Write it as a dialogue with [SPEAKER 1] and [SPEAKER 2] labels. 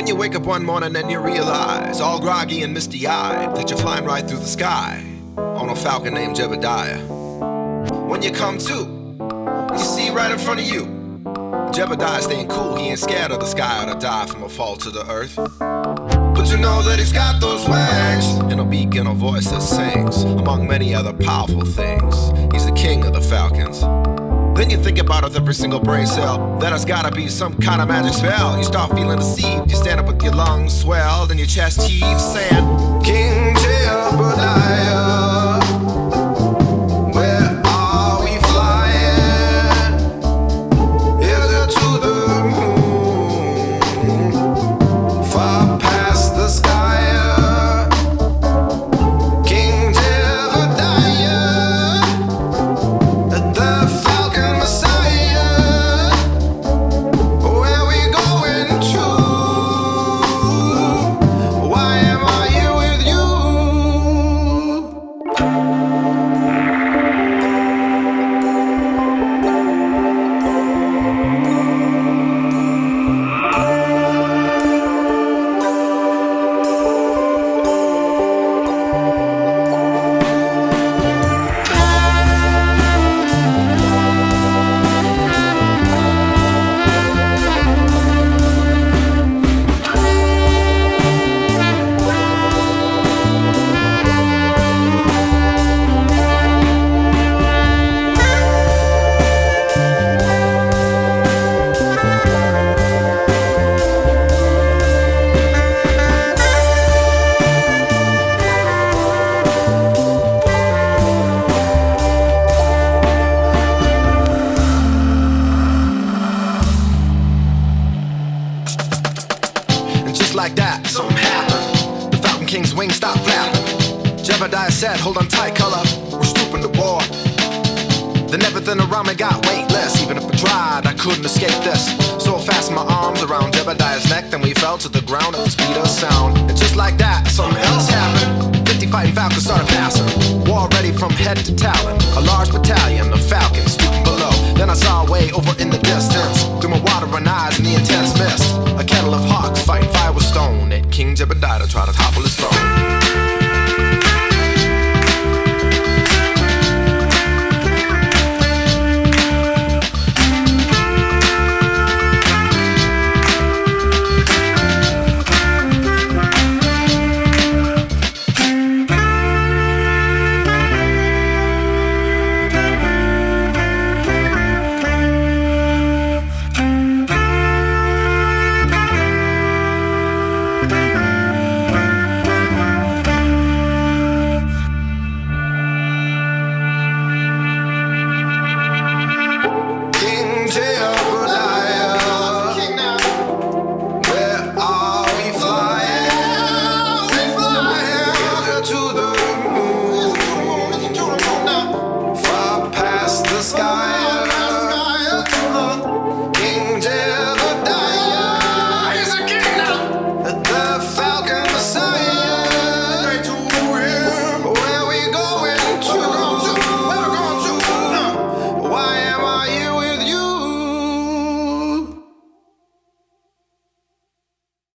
[SPEAKER 1] When you wake up one morning and you realize, all groggy and misty-eyed, that you're flying right through the sky on a falcon named Jebediah. When you come to, you see right in front of you Jebediah staying cool, he ain't scared of the sky or to die from a fall to the earth. But you know that he's got those wings and a beak and a voice that sings, among many other powerful things. He's the king of the falcons. Then you think about it with every single brain cell, that it's gotta be some kind of magic spell. You start feeling deceived, you stand up with your lungs swelled and your chest heaves, saying, King Jebediah, where are we flying? Is it to the moon, far past the sky? King Jebediah, the Falcon Messiah, where we going to? Why am I here with you? Just like that, something happened. The Falcon King's wings stopped flapping. Jebediah said, hold on tight, color, we're stooping to war. Then everything around me got weightless. Even if I tried, I couldn't escape this. So I fastened my arms around Jebediah's neck, then we fell to the ground at the speed of sound. And just like that, something else happened. 50 fighting falcons started passing, war ready from head to talon. A large battalion of falcons stooping below. Then I saw a way over in the distance, through my watering eyes and the intense mist.